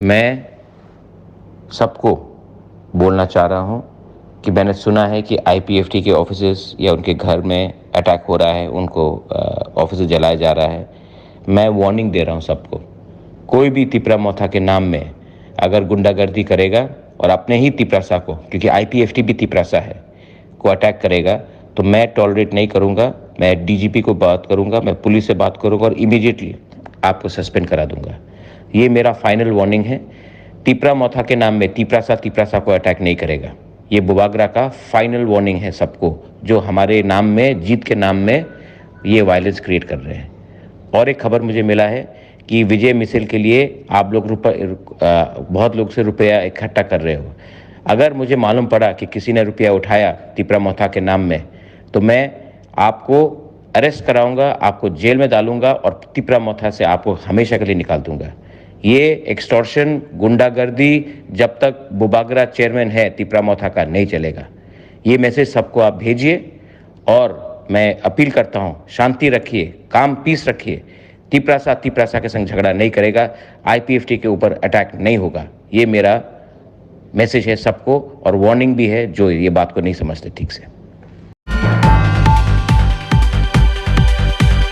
मैं सबको बोलना चाह रहा हूँ कि मैंने सुना है कि आईपीएफटी के ऑफिसेस या उनके घर में अटैक हो रहा है, उनको ऑफिस जलाया जा रहा है। मैं वार्निंग दे रहा हूँ सबको, कोई भी तिपरा मोथा के नाम में अगर गुंडागर्दी करेगा और अपने ही तिपरासा को, क्योंकि आईपीएफटी भी तिपरासा है, को अटैक करेगा तो मैं टॉलरेट नहीं करूँगा। मैं डीजीपी को बात करूँगा, मैं पुलिस से बात करूँगा और इमीडिएटली आपको सस्पेंड करा दूंगा। ये मेरा फाइनल वार्निंग है। तिपरा मोथा के नाम में तिपरासा को अटैक नहीं करेगा। ये बुबागरा का फाइनल वार्निंग है सबको, जो हमारे नाम में, जीत के नाम में ये वायलेंस क्रिएट कर रहे हैं। और एक खबर मुझे मिला है कि विजय मिसल के लिए आप लोग बहुत लोग से रुपया इकट्ठा कर रहे हो। अगर मुझे मालूम पड़ा कि किसी ने रुपया उठाया तिपरा मोथा के नाम में, तो मैं आपको अरेस्ट कराऊंगा, आपको जेल में डालूंगा और तिपरा मोथा से आपको हमेशा के लिए निकाल दूंगा। ये एक्सटॉर्शन, गुंडागर्दी जब तक बुबागरा चेयरमैन है तिपरा मोथा का नहीं चलेगा। ये मैसेज सबको आप भेजिए और मैं अपील करता हूँ, शांति रखिए, काम पीस रखिए। तिपरासा के संग झगड़ा नहीं करेगा, आईपीएफटी के ऊपर अटैक नहीं होगा। ये मेरा मैसेज है सबको और वार्निंग भी है जो ये बात को नहीं समझते ठीक से।